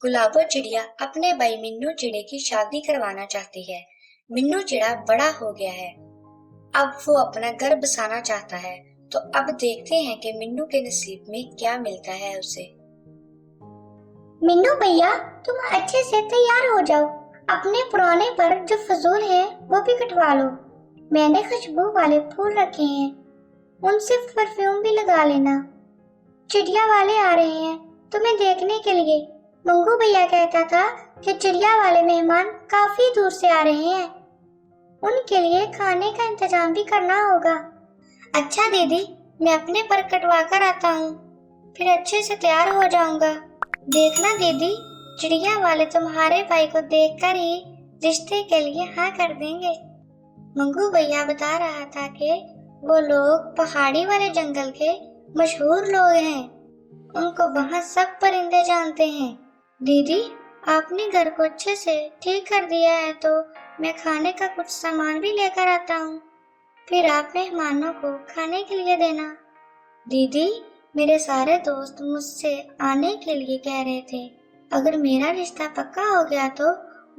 गुलाबो चिड़िया अपने भाई मिन्नू चिड़े की शादी करवाना चाहती है। मिन्नू चिड़ा बड़ा हो गया है। अब वो अपना घर बसाना चाहता है। तो अब देखते हैं कि मिन्नू के नसीब में क्या मिलता है उसे। मिन्नू भैया, तुम अच्छे से तैयार हो जाओ। अपने पुराने पर जो फजूल है वो भी कटवा लो। मैंने खुशबू वाले फूल रखे हैं, उनसे परफ्यूम भी लगा लेना। चिड़िया वाले आ रहे हैं तुम्हें देखने के लिए। मंगू भैया कहता था कि चिड़िया वाले मेहमान काफी दूर से आ रहे हैं, उनके लिए खाने का इंतजाम भी करना होगा। अच्छा दीदी, मैं अपने पर कटवा कर आता हूँ, फिर अच्छे से तैयार हो जाऊंगा। देखना दीदी, चिड़िया वाले तुम्हारे भाई को देखकर ही रिश्ते के लिए हाँ कर देंगे। मंगू भैया बता रहा था कि वो लोग पहाड़ी वाले जंगल के मशहूर लोग हैं, उनको वहाँ सब परिंदे जानते हैं। दीदी, आपने घर को अच्छे से ठीक कर दिया है तो मैं खाने का कुछ सामान भी लेकर आता हूँ, फिर आप मेहमानों को खाने के लिए देना। दीदी, मेरे सारे दोस्त मुझसे आने के लिए कह रहे थे, अगर मेरा रिश्ता पक्का हो गया तो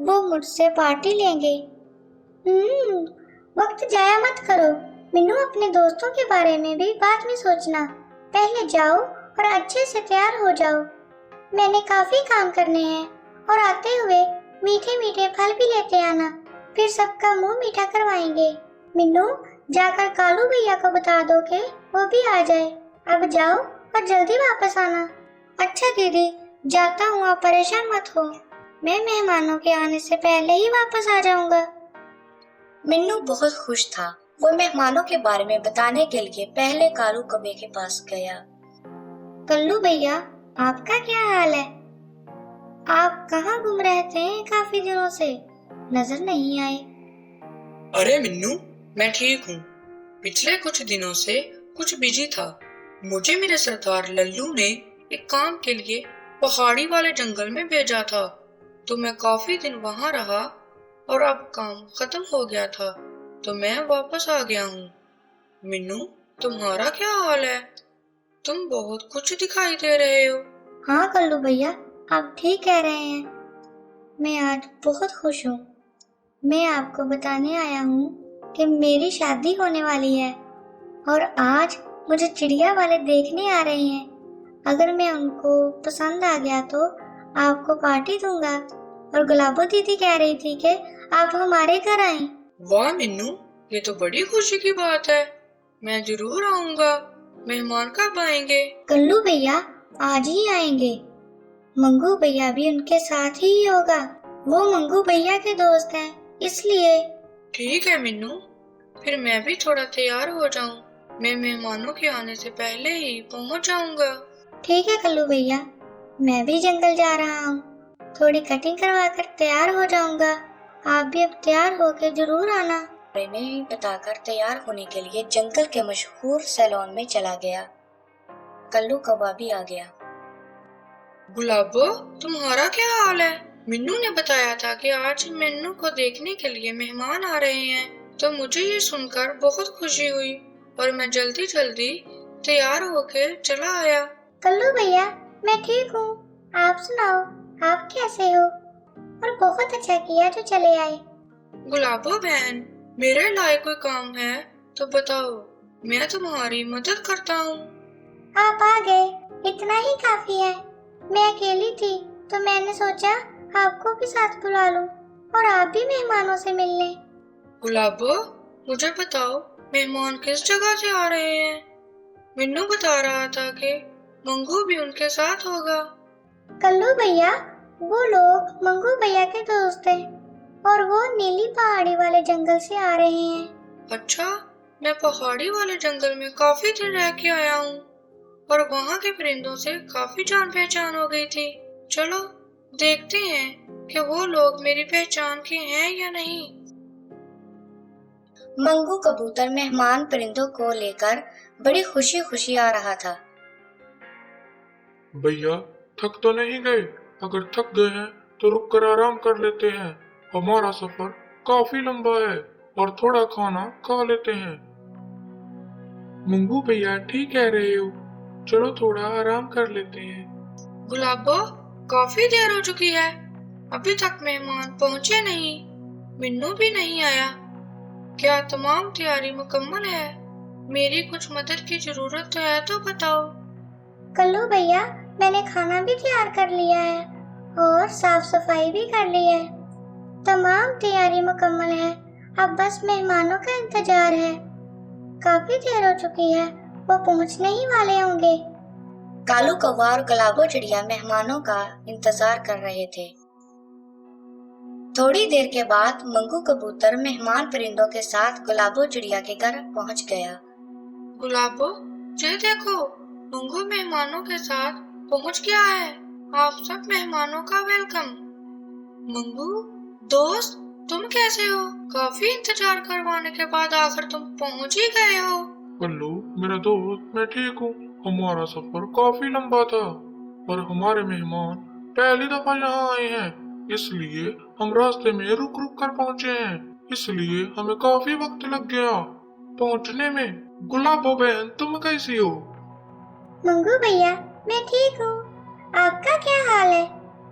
वो मुझसे पार्टी लेंगे। वक्त जाया मत करो मिन्नू, अपने दोस्तों के बारे में भी बाद में सोचना। पहले जाओ और अच्छे से तैयार हो जाओ। मैंने काफी काम करने हैं और आते हुए मीठे मीठे फल भी लेते आना, फिर सबका मुंह मीठा करवाएंगे। मिन्नू, जाकर कालू भैया को बता दो कि वो भी आ जाए। अब जाओ और जल्दी वापस आना। अच्छा दीदी, जाता हूँ, आप परेशान मत हो, मैं मेहमानों के आने से पहले ही वापस आ जाऊंगा। मिन्नू बहुत खुश था। वो मेहमानों के बारे में बताने के लिए पहले कालू कौवे के पास गया। कल्लू भैया, आपका क्या हाल है? आप कहाँ घूम रहे थे काफी दिनों से, नजर नहीं आए। अरे मिन्नू, मैं ठीक हूँ। पिछले कुछ दिनों से कुछ बिजी था। मुझे मेरे सरदार लल्लू ने एक काम के लिए पहाड़ी वाले जंगल में भेजा था, तो मैं काफी दिन वहाँ रहा और अब काम खत्म हो गया था तो मैं वापस आ गया हूँ। मिन्नू, तुम्हारा क्या हाल है? तुम बहुत कुछ दिखाई दे रहे हो। हाँ कल्लू भैया, आप ठीक कह रहे हैं, मैं आज बहुत खुश हूँ। मैं आपको बताने आया हूँ कि मेरी शादी होने वाली है और आज मुझे चिड़िया वाले देखने आ रहे हैं। अगर मैं उनको पसंद आ गया तो आपको पार्टी दूंगा। और गुलाबो दीदी कह रही थी कि आप हमारे घर आएं। वाह मिन्नू, ये तो बड़ी खुशी की बात है। मैं जरूर आऊंगा। मेहमान कब आएंगे? कल्लू भैया आज ही आएंगे। मंगू भैया भी उनके साथ ही होगा, वो मंगू भैया के दोस्त हैं, इसलिए। ठीक है मिन्नू, फिर मैं भी थोड़ा तैयार हो जाऊं। मैं मेहमानों के आने से पहले ही पहुंच जाऊंगा। ठीक है कल्लू भैया, मैं भी जंगल जा रहा हूँ, थोड़ी कटिंग करवा कर तैयार हो जाऊंगा। आप भी अब तैयार होके जरूर आना। में बताकर तैयार होने के लिए जंगल के मशहूर सैलून में चला गया। कल्लू कौवा भी आ गया। गुलाबो, तुम्हारा क्या हाल है? मिन्नू ने बताया था कि आज मिन्नू को देखने के लिए मेहमान आ रहे हैं, तो मुझे ये सुनकर बहुत खुशी हुई और मैं जल्दी जल्दी तैयार होकर चला आया। कल्लू भैया, मैं ठीक हूँ, आप सुनाओ, आप कैसे हो? और बहुत अच्छा किया जो चले आए। गुलाबो बहन, मेरे लायक कोई काम है तो बताओ, मैं तुम्हारी मदद करता हूँ। आप आ गए, इतना ही काफी है। मैं अकेली थी तो मैंने सोचा आपको भी साथ बुला लूं और आप भी मेहमानों से मिल लें। गुलाबो, मुझे बताओ, मेहमान किस जगह से आ रहे हैं? मिन्नू बता रहा था कि मंगू भी उनके साथ होगा। कल्लू भैया, वो लोग मंगू भैया के दोस्त हैं और वो नीली पहाड़ी वाले जंगल से आ रहे हैं। अच्छा, मैं पहाड़ी वाले जंगल में काफी दिन रह के आया हूँ और वहाँ के परिंदों से काफी जान पहचान हो गई थी। चलो देखते हैं कि वो लोग मेरी पहचान के हैं या नहीं। मंगू कबूतर मेहमान परिंदों को लेकर बड़ी खुशी खुशी आ रहा था। भैया, थक तो नहीं गए? अगर थक गए हैं तो रुक कर आराम कर लेते हैं। हमारा सफर काफी लंबा है और थोड़ा खाना खा लेते हैं। मंगू भैया ठीक कह रहे हो, चलो थोड़ा आराम कर लेते हैं। गुलाबो, काफी देर हो चुकी है, अभी तक मेहमान पहुंचे नहीं, मिन्नू भी नहीं आया। क्या तमाम तैयारी मुकम्मल है? मेरी कुछ मदद की जरूरत है तो बताओ। कल्लू भैया, मैंने खाना भी तैयार कर लिया है और साफ सफाई भी कर ली है। तमाम तैयारी मुकम्मल है, अब बस मेहमानों का इंतजार है। काफी देर हो चुकी है, वो पहुंचने ही वाले होंगे। कालू कौवा और गुलाबो चिड़िया मेहमानों का इंतजार कर रहे थे। थोड़ी देर के बाद मंगू कबूतर मेहमान परिंदों के साथ गुलाबो चिड़िया के घर पहुंच गया। गुलाबो, ये देखो, मंगू मेहमानों के साथ पहुंच गया है। आप सब मेहमानों का वेलकम। मंगू दोस्त, तुम कैसे हो? काफी इंतजार करवाने के बाद आखिर तुम पहुंच ही गए हो। कल्लू मेरा दोस्त, मैं ठीक हूँ। हमारा सफर काफी लंबा था और हमारे मेहमान पहली दफा यहाँ आए हैं, इसलिए हम रास्ते में रुक रुक कर पहुँचे हैं। इसलिए हमें काफी वक्त लग गया पहुँचने में। गुलाबो बहन, तुम कैसी हो? मंगू भैया, मैं ठीक हूँ। आपका क्या हाल है?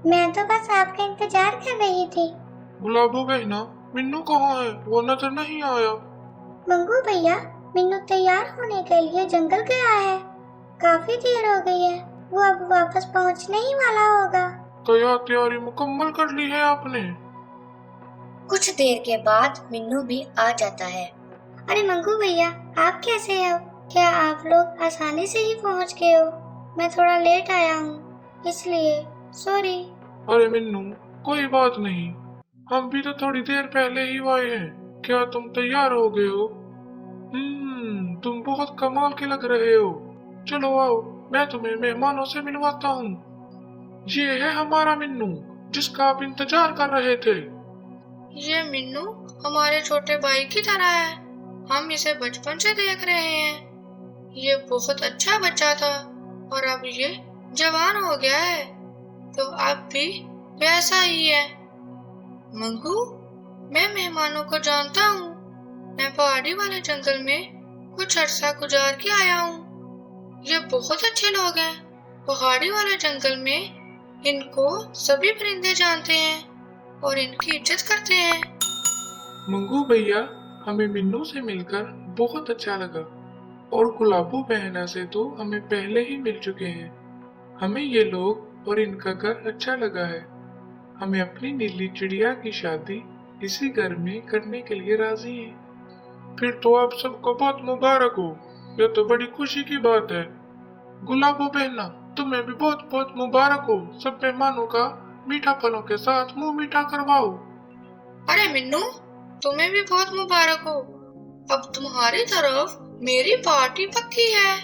मैं तो बस आपका इंतजार कर रही थी। गुलाबो बहना, मिन्नू कहाँ है? वो नजर नहीं आया। मंगू भैया, मिन्नू तैयार होने के लिए जंगल गया है। काफी देर हो गई है, वो अब वापस पहुंचने ही वाला होगा। तैयारी मुकम्मल कर ली है आपने? कुछ देर के बाद मिन्नू भी आ जाता है। अरे मंगू भैया, आप कैसे हो? क्या आप लोग आसानी से ही पहुंच गए हो? मैं थोड़ा लेट आया हूँ, इसलिए सॉरी। अरे मिन्नू, कोई बात नहीं, हम भी तो थोड़ी देर पहले ही आए हैं। क्या तुम तैयार हो गए हो? तुम बहुत कमाल के लग रहे हो। चलो आओ, मैं तुम्हें मेहमानों से मिलवाता हूँ। ये है हमारा मिन्नू, जिसका आप इंतजार कर रहे थे। ये मिन्नू हमारे छोटे भाई की तरह है, हम इसे बचपन से देख रहे हैं। ये बहुत अच्छा बच्चा था और अब ये जवान हो गया है, तो अब भी वैसा ही है। मंगू, मैं मेहमानों को जानता हूँ। मैं पहाड़ी वाले जंगल में कुछ अरसा गुजार के आया हूँ। ये बहुत अच्छे लोग हैं। पहाड़ी वाले जंगल में इनको सभी परिंदे जानते हैं और इनकी इज्जत करते हैं। मंगू भैया, हमें मिन्नू से मिलकर बहुत अच्छा लगा और गुलाबो बहना से तो हमें पहले ही मिल चुके हैं। हमें ये लोग और इनका घर अच्छा लगा है। हमें अपनी नीली चिड़िया की शादी इसी घर में करने के लिए राजी हैं। फिर तो आप सबको बहुत मुबारक हो, यह तो बड़ी खुशी की बात है। गुलाबो बहना, तुम्हें भी बहुत बहुत मुबारक हो। सब मेहमानों का मीठा फलों के साथ मुंह मीठा करवाओ। अरे मिन्नू, तुम्हें भी बहुत मुबारक हो। अब तुम्हारी तरफ मेरी पार्टी पक्की है।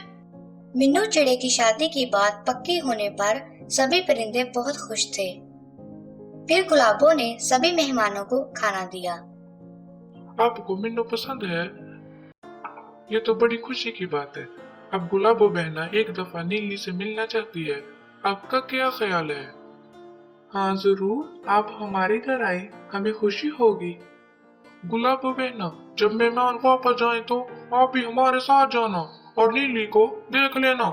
मिन्नू चिड़े की शादी की बात पक्की होने पर सभी परिंदे बहुत खुश थे। फिर गुलाबो ने सभी मेहमानों को खाना दिया। आपको मिन्नू पसंद है? ये तो बड़ी खुशी की बात है। अब गुलाबो बहना एक दफा नीली से मिलना चाहती है। आपका क्या ख्याल है? हाँ जरूर, आप हमारे घर आए, हमें खुशी होगी। गुलाबो बहना, जब मेहमान वापस जाएं तो आप भी हमारे साथ जाना और नीली को देख लेना।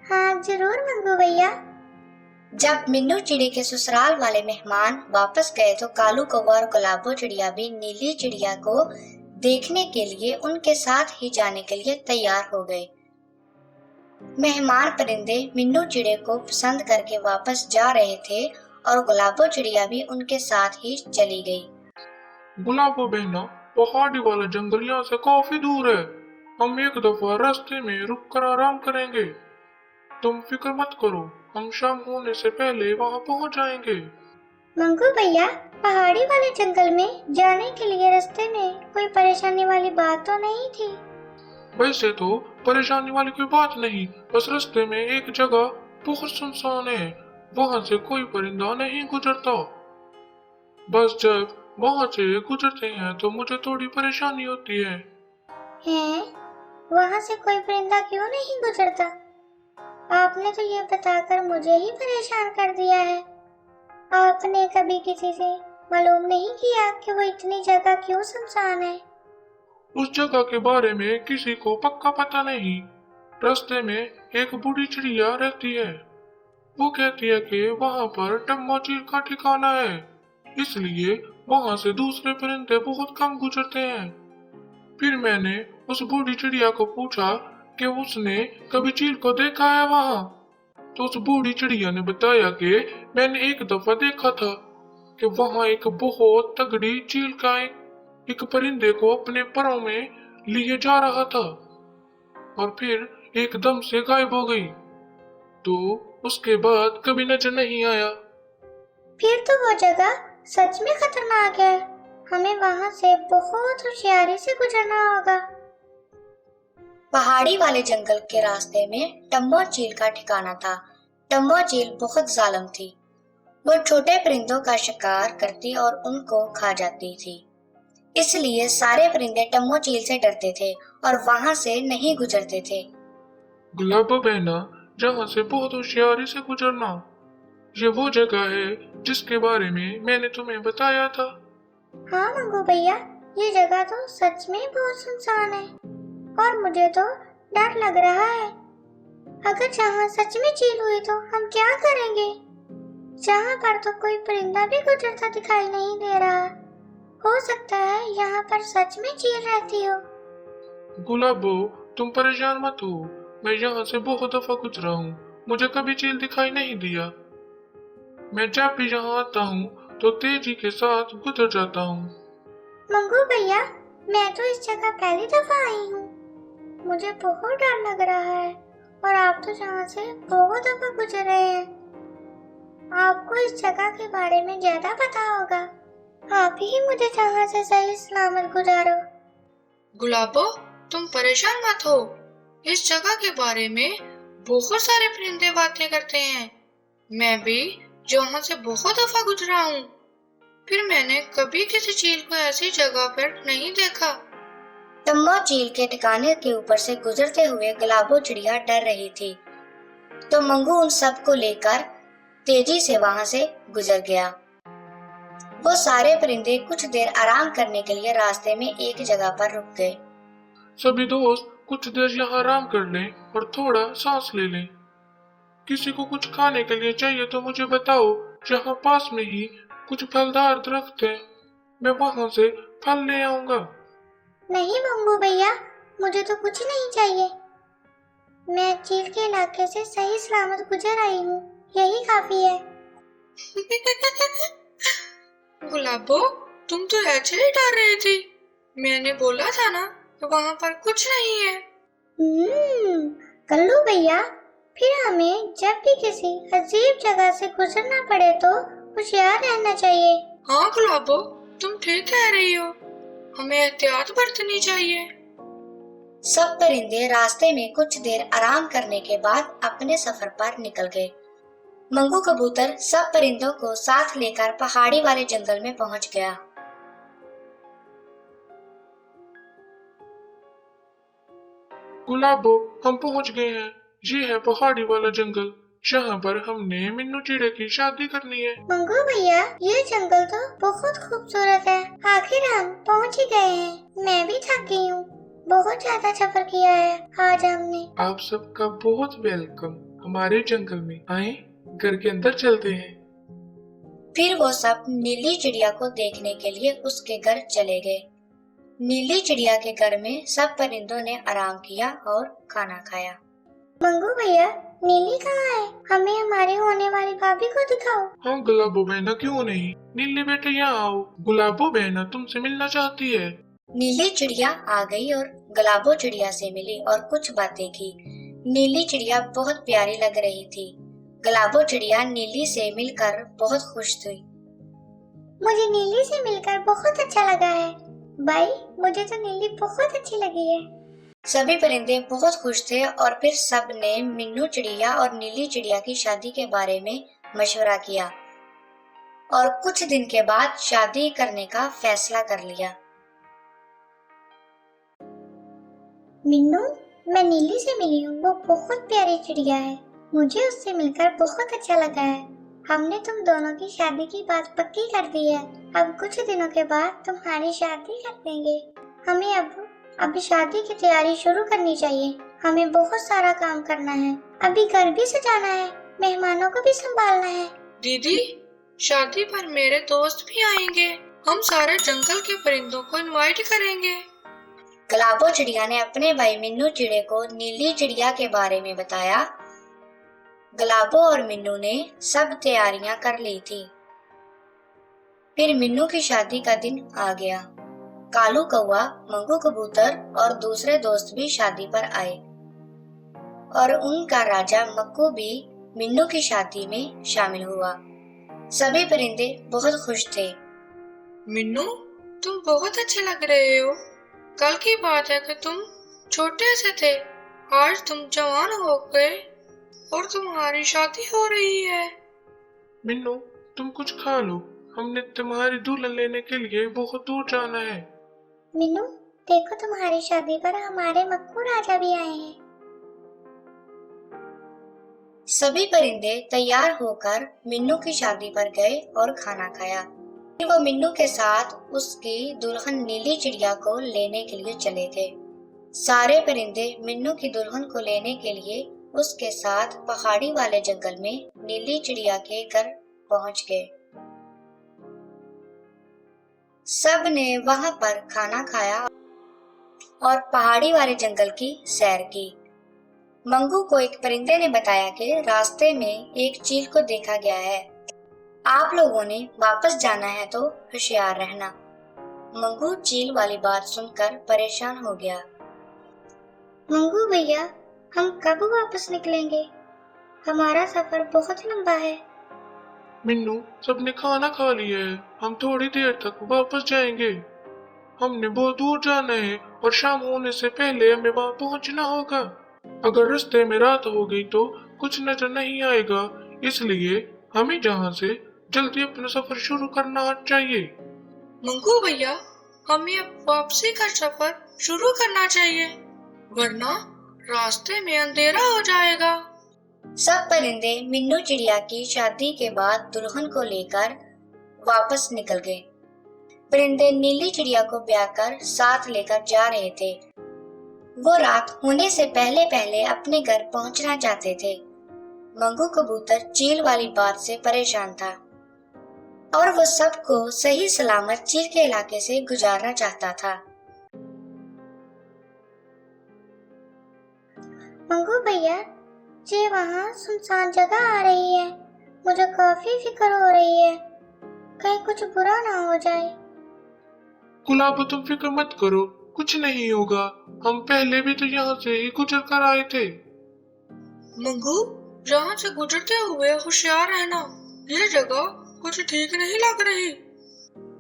हाँ जरूर मंगू भैया। जब मिन्नू चिड़ी के ससुराल वाले मेहमान वापस गए तो कालू कौवा और गुलाबो चिड़िया भी नीली चिड़िया को देखने के लिए उनके साथ ही जाने के लिए तैयार हो गए। मेहमान परिंदे मिन्नू चिड़े को पसंद करके वापस जा रहे थे और गुलाबो चिड़िया भी उनके साथ ही चली गई। गुलाबो बहना, पहाड़ी वाला जंगल यहाँ से काफी दूर है। हम एक दफा रास्ते में रुक कर आराम करेंगे। तुम फिक्र मत करो, हम शाम होने से पहले वहाँ पहुँच जाएंगे। मंगू भैया, पहाड़ी वाले जंगल में जाने के लिए रास्ते में कोई परेशानी वाली बात तो नहीं थी? वैसे तो परेशानी वाली कोई बात नहीं, बस रास्ते में एक जगह बहुत सुनसान है, वहाँ से कोई परिंदा नहीं गुजरता। बस जब वहाँ से गुजरते हैं तो मुझे थोड़ी परेशानी होती है। हैं? वहाँ से कोई परिंदा क्यों नहीं गुजरता? आपने तो ये बताकर मुझे ही परेशान कर दिया है। आपने कभी किसी से मालूम नहीं किया कि वो इतनी जगह क्यों सुनसान है? उस जगह के बारे में किसी को पक्का पता नहीं। रास्ते में एक बूढ़ी चिड़िया रहती है। वो कहती है कि वहाँ पर टम्मा चील का ठिकाना है, इसलिए वहाँ से दूसरे परिंदे बहुत कम गुजरते हैं। फिर मैंने उस बूढ़ी चिड़िया को पूछा कि उसने कभी चील को देखा है वहाँ। तो उस बूढ़ी चिड़िया ने बताया कि मैंने एक दफा देखा था कि वहाँ एक बहुत तगड़ी चील का एक परिंदे को अपने परों में लिए जा रहा था और फिर एकदम से गायब हो गई। तो उसके बाद कभी नजर नहीं आया। फिर तो वो जगह सच में खतरनाक है। हमें वहाँ से बहुत होशियारी से गुजरना होगा। पहाड़ी वाले जंगल के रास्ते में टम्मा चील का ठिकाना था। टम्मा चील बहुत जालिम थी। वो छोटे परिंदों का शिकार करती और उनको खा जाती थी। इसलिए सारे परिंदे टम्मा चील से डरते थे और वहां से नहीं गुजरते थे। गुलाबो बहना, जहाँ से बहुत होशियारी से गुजरना, ये वो जगह है जिसके बारे में मैंने तुम्हें बताया था। हाँ मंगू भैया, ये जगह तो सच में बहुत सुनसान है और मुझे तो डर लग रहा है। अगर जहाँ सच में चील हुई तो हम क्या करेंगे? जहाँ पर तो कोई परिंदा भी गुजरता दिखाई नहीं दे रहा। हो सकता है यहाँ पर सच में चील रहती हो। गुलाबो, तुम परेशान मत हो, मैं यहाँ से बहुत दफा गुजरा हूँ, मुझे कभी चील दिखाई नहीं दिया। मैं जब भी यहाँ आता हूँ तो तेजी के साथ गुजर जाता हूँ। मंगू भैया, मैं तो इस जगह पहली दफा आई हूँ। मुझे बहुत डर लग रहा है और आप तो यहाँ से बहुत दफा गुजर रहे हैं। आपको इस जगह के बारे में ज्यादा पता होगा। आप ही मुझे जहाँ से सही सलामत गुजारो। गुलाबो, तुम परेशान मत हो। इस जगह के बारे में बहुत सारे परिंदे बातें करते हैं। मैं भी जहाँ से बहुत दफा गुजरा हूँ, फिर मैंने कभी किसी चील को ऐसी जगह पर नहीं देखा। टम्मा चील के ठिकाने के ऊपर से गुजरते हुए गुलाबो चिड़िया डर रही थी, तो मंगू उन सब को लेकर तेजी से वहां से गुजर गया। वो सारे परिंदे कुछ देर आराम करने के लिए रास्ते में एक जगह पर रुक गए। सभी दोस्त कुछ देर यहाँ आराम कर लें और थोड़ा सांस ले लें। किसी को कुछ खाने के लिए चाहिए तो मुझे बताओ, यहाँ पास में ही कुछ फलदार दरख्त है, मैं वहां से फल ले आऊंगा। नहीं मंगू भैया, मुझे तो कुछ नहीं चाहिए। मैं चील के इलाके से सही सलामत गुजर आई हूँ, यही काफी है। गुलाबो, तुम तो ऐसे ही डर रही थी। मैंने बोला था ना कि वहाँ पर कुछ नहीं है। कल्लू भैया, फिर हमें जब भी किसी अजीब जगह से गुजरना पड़े तो होशियार रहना चाहिए। हाँ गुलाबो, तुम ठीक कह रही हो, हमें एहतियात बरतनी चाहिए। सब परिंदे रास्ते में कुछ देर आराम करने के बाद अपने सफर पर निकल गए। मंगू कबूतर सब परिंदों को साथ लेकर पहाड़ी वाले जंगल में पहुंच गया। गुलाबो, हम पहुंच गए हैं। ये है पहाड़ी वाला जंगल, जहाँ पर हमने मिन्नू चिड़े की शादी करनी है। मंगू भैया, ये जंगल तो बहुत खूबसूरत है। आखिर हम पहुंच ही गए हैं। मैं भी थक गई हूँ, बहुत ज्यादा सफर किया है आज हमने। आप सबका बहुत वेलकम हमारे जंगल में। आए, घर के अंदर चलते हैं। फिर वो सब नीली चिड़िया को देखने के लिए उसके घर चले गए। नीली चिड़िया के घर में सब परिंदों ने आराम किया और खाना खाया। मंगू भैया, नीली कहाँ है? हमें हमारी होने वाली भाभी को दिखाओ। हाँ गुलाबो बहना, क्यों नहीं। नीली बेटे यहाँ आओ, गुलाबो बहना तुमसे मिलना चाहती है। नीली चिड़िया आ गई और गुलाबो चिड़िया से मिली और कुछ बातें की। नीली चिड़िया बहुत प्यारी लग रही थी। गुलाबो चिड़िया नीली से मिलकर बहुत खुश थी। मुझे नीली से मिलकर बहुत अच्छा लगा है। भाई, मुझे तो नीली बहुत अच्छी लगी है। सभी परिंदे बहुत खुश थे और फिर सब ने मिन्नू चिड़िया और नीली चिड़िया की शादी के बारे में मशवरा किया और कुछ दिन के बाद शादी करने का फैसला कर लिया। मिन्नू, मैं नीली से मिली हूँ। वो बहुत प्यारी चिड़िया है। मुझे उससे मिलकर बहुत अच्छा लगा है। हमने तुम दोनों की शादी की बात पक्की कर दी है। अब कुछ दिनों के बाद तुम्हारी शादी कर देंगे। हमें अब शादी की तैयारी शुरू करनी चाहिए। हमें बहुत सारा काम करना है। अभी घर भी सजाना है। मेहमानों को भी संभालना है। दीदी, शादी पर मेरे दोस्त भी आएंगे। हम सारे जंगल के परिंदों को इनवाइट करेंगे। गुलाबो चिड़िया ने अपने भाई मिन्नू चिड़े को नीली चिड़िया के बारे में बताया। गुलाबो और मिन्नू ने सब तैयारियां कर ली थी। फिर मिन्नू की शादी का दिन आ गया। कालू कौवा, मंगू कबूतर और दूसरे दोस्त भी शादी पर आए और उनका राजा मक्कू भी मिन्नू की शादी में शामिल हुआ। सभी परिंदे बहुत खुश थे। मिन्नू, तुम बहुत अच्छे लग रहे हो। कल की बात है कि तुम छोटे से थे, आज तुम जवान हो गए और तुम्हारी शादी हो रही है। मिन्नू, तुम कुछ खा लो, हमने तुम्हारी दुल्हन लेने के लिए बहुत दूर जाना है। मिन्नू, देखो तुम्हारी शादी पर हमारे मक्कू राजा भी आए हैं। सभी परिंदे तैयार होकर मिन्नू की शादी पर गए और खाना खाया। फिर वो मिन्नू के साथ उसकी दुल्हन नीली चिड़िया को लेने के लिए चले थे। सारे परिंदे मिन्नू की दुल्हन को लेने के लिए उसके साथ पहाड़ी वाले जंगल में नीली चिड़िया के घर पहुंच गए। सब ने वहां पर खाना खाया और पहाड़ी वाले जंगल की सैर की। मंगू को एक परिंदे ने बताया कि रास्ते में एक चील को देखा गया है। आप लोगों ने वापस जाना है तो होशियार रहना। मंगू चील वाली बात सुनकर परेशान हो गया। मंगू भैया, हम कब वापस निकलेंगे? हमारा सफर बहुत लंबा है। मिन्नू, सबने खाना खा लिया है, हम थोड़ी देर तक वापस जाएंगे। हमने बहुत दूर जाना है और शाम होने से पहले हमें वहां पहुंचना होगा। अगर रास्ते में रात हो गई तो कुछ नजर नहीं आएगा, इसलिए हमें जहां से जल्दी अपना सफर शुरू करना चाहिए। मंगू भैया, हमें अब वापसी का सफर शुरू करना चाहिए, वरना रास्ते में अंधेरा हो जाएगा। सब परिंदे मिन्नू चिड़िया की शादी के बाद दुल्हन को लेकर वापस निकल गए। परिंदे नीली चिड़िया को ब्याह कर साथ लेकर जा रहे थे। वो रात होने से पहले पहले अपने घर पहुंचना चाहते थे। मंगू कबूतर चील वाली बात से परेशान था और वो सबको सही सलामत चील के इलाके से गुजारना चाहता था। मंगू भैया, जी वहाँ सुनसान जगह आ रही है, मुझे काफी फिक्र हो रही है, कहीं कुछ बुरा ना हो जाए। गुलाबो, तुम फिक्र मत करो, कुछ नहीं होगा। हम पहले भी तो यहाँ से ही गुजर कर आए थे। मंगू, यहाँ से गुजरते हुए होशियार रहना, ये जगह कुछ ठीक नहीं लग रही।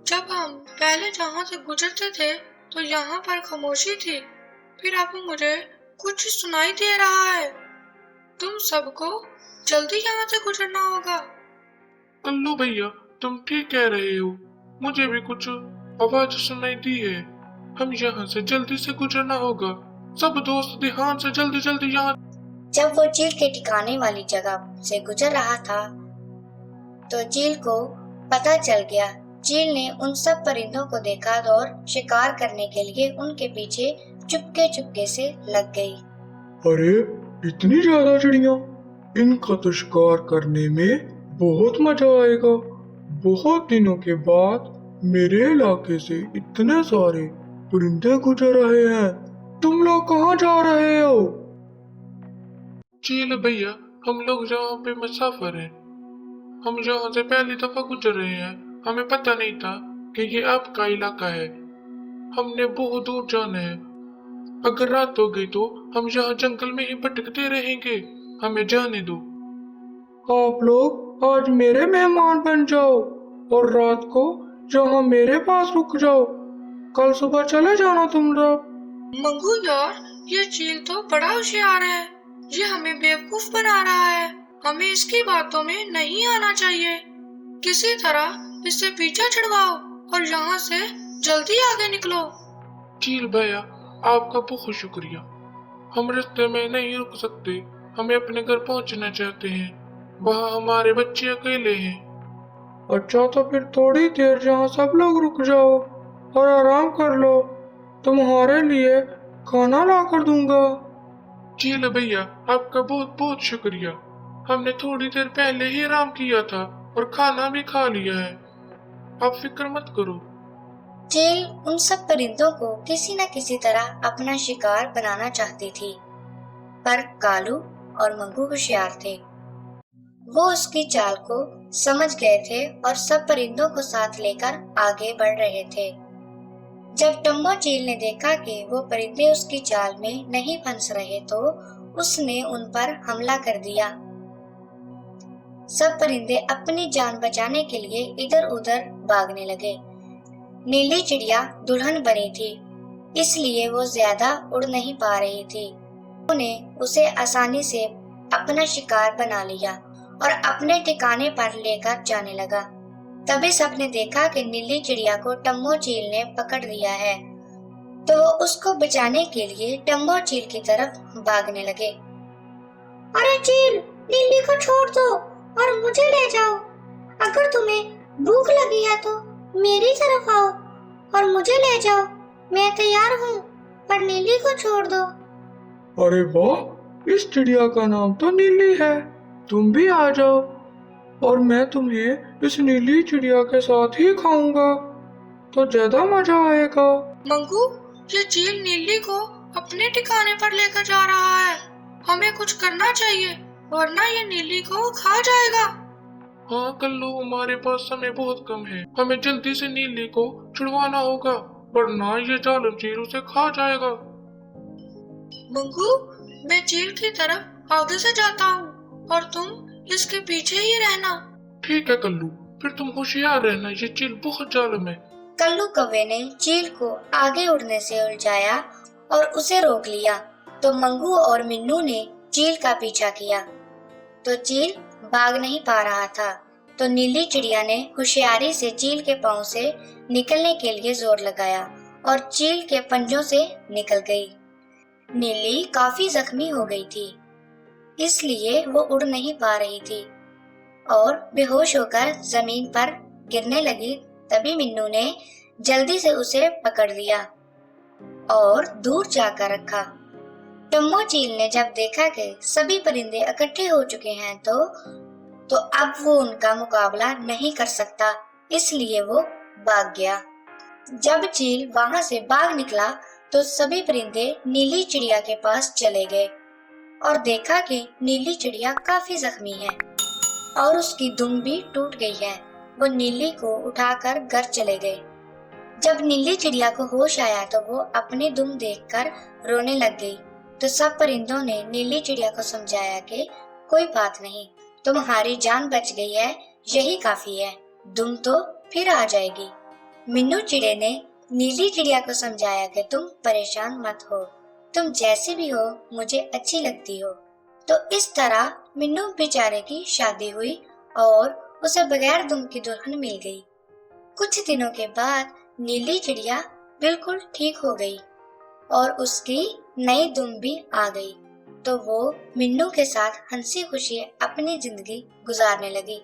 जब हम पहले जहाँ से गुजरते थे तो यहाँ पर खामोशी थी, फिर अब मुझे कुछ सुनाई दे रहा है। तुम सबको जल्दी यहाँ से गुजरना होगा। कल्लू भैया, तुम ठीक कह रहे हो, मुझे भी कुछ आवाज सुनाई दी है। हम यहाँ से जल्दी से गुजरना होगा। सब दोस्त ध्यान से जल्दी जल्दी यहाँ। जब वो चील के ठिकाने वाली जगह से गुजर रहा था तो चील को पता चल गया। चील ने उन सब परिंदों को देखा और शिकार करने के लिए उनके पीछे चुपके चुपके से लग गई। अरे, इतनी ज्यादा चिड़िया, इनका तो शिकार करने में बहुत मजा आएगा। बहुत दिनों के बाद मेरे इलाके से इतने सारे परिंदे गुजर रहे हैं। तुम लोग कहाँ जा रहे हो? चील भैया, हम लोग यहाँ पे मुसाफिर हैं। हम यहाँ से पहली दफा गुजर रहे हैं। हमें पता नहीं था कि ये आपका इलाका है। हमने बहुत दूर जाना है। अगर रात हो गई तो हम यहाँ जंगल में ही भटकते रहेंगे। हमें जाने दो। आप लोग आज मेरे मेहमान बन जाओ और रात को यहाँ मेरे पास रुक जाओ। कल सुबह चले जाना तुम लोग। मंगू यार, ये चील तो बड़ा होशियार है, ये हमें बेवकूफ बना रहा है। हमें इसकी बातों में नहीं आना चाहिए। किसी तरह इससे पीछा छुड़वाओ और यहाँ से जल्दी आगे निकलो। चील भैया, आपका बहुत शुक्रिया। हम रास्ते में नहीं रुक सकते। हमें अपने घर पहुंचना चाहते हैं। वहाँ हमारे बच्चे अकेले हैं। अच्छा, तो फिर थोड़ी देर जहाँ सब लोग रुक जाओ और आराम कर लो। तुम्हारे लिए खाना ला कर दूंगा। चील भैया, आपका बहुत बहुत शुक्रिया। हमने थोड़ी देर पहले ही आराम किया था और खाना भी खा लिया है। आप फिक्र मत करो। चील उन सब परिंदों को किसी न किसी तरह अपना शिकार बनाना चाहती थी, पर कालू और मंगू होशियार थे। वो उसकी चाल को समझ गए थे और सब परिंदों को साथ लेकर आगे बढ़ रहे थे। जब टम्बो चील ने देखा कि वो परिंदे उसकी चाल में नहीं फंस रहे तो उसने उन पर हमला कर दिया। सब परिंदे अपनी जान बचाने के लिए इधर उधर भागने लगे। नीली चिड़िया दुल्हन बनी थी, इसलिए वो ज्यादा उड़ नहीं पा रही थी। उन्होंने उसे आसानी से अपना शिकार बना लिया और अपने ठिकाने पर लेकर जाने लगा। तभी सबने देखा कि नीली चिड़िया को टम्बो चील ने पकड़ लिया है, तो वो उसको बचाने के लिए टम्बो चील की तरफ भागने लगे। अरे चील, नीली को छोड़ दो और मुझे ले जाओ। अगर तुम्हें भूख लगी है तो मेरी तरफ आओ और मुझे ले जाओ। मैं तैयार हूँ, पर नीली को छोड़ दो। अरे वाह, इस चिड़िया का नाम तो नीली है। तुम भी आ जाओ और मैं तुम्हें इस नीली चिड़िया के साथ ही खाऊंगा, तो ज्यादा मजा आएगा। मंगू, ये चील नीली को अपने ठिकाने पर लेकर जा रहा है। हमें कुछ करना चाहिए, वरना ये नीली को खा जाएगा। हाँ कल्लू, हमारे पास समय बहुत कम है। हमें जल्दी से नीली को छुड़वाना होगा, वरना ये जालिम चील उसे खा जाएगा। मंगू, मैं चील की तरफ आगे से जाता हूँ और तुम इसके पीछे ही रहना। ठीक है कल्लू, फिर तुम होशियार रहना, ये चील बहुत जालिम है। कल्लू कौवे ने चील को आगे उड़ने से उलझाया और उसे रोक लिया, तो मंगू और मिन्नू ने चील का पीछा किया, तो चील भाग नहीं पा रहा था। तो नीली चिड़िया ने होशियारी से चील के पांव से निकलने के लिए जोर लगाया और चील के पंजों से निकल गई। नीली काफी जख्मी हो गई थी, इसलिए वो उड़ नहीं पा रही थी और बेहोश होकर जमीन पर गिरने लगी। तभी मिन्नू ने जल्दी से उसे पकड़ लिया और दूर जाकर रखा। टम्बो चील ने जब देखा कि सभी परिंदे इकट्ठे हो चुके हैं तो अब वो उनका मुकाबला नहीं कर सकता, इसलिए वो भाग गया। जब चील वहां से भाग निकला तो सभी परिंदे नीली चिड़िया के पास चले गए और देखा कि नीली चिड़िया काफी जख्मी है और उसकी दुम भी टूट गई है। वो नीली को उठाकर घर चले गए। जब नीली चिड़िया को होश आया तो वो अपनी दुम देखकर रोने लग गई। तो सब परिंदों ने नीली चिड़िया को समझाया कि कोई बात नहीं, तुम्हारी जान बच गई है, यही काफी है, दुम तो फिर आ जाएगी। मिन्नू चिड़े ने नीली चिड़िया को समझाया कि तुम परेशान मत हो, तुम जैसी भी हो मुझे अच्छी लगती हो। तो इस तरह मिन्नू बेचारे की शादी हुई और उसे बगैर दुम की दुल्हन मिल गई। कुछ दिनों के बाद नीली चिड़िया बिल्कुल ठीक हो गई और उसकी नई दुम भी आ गई, तो वो मिन्नू के साथ हंसी खुशी अपनी जिंदगी गुजारने लगी।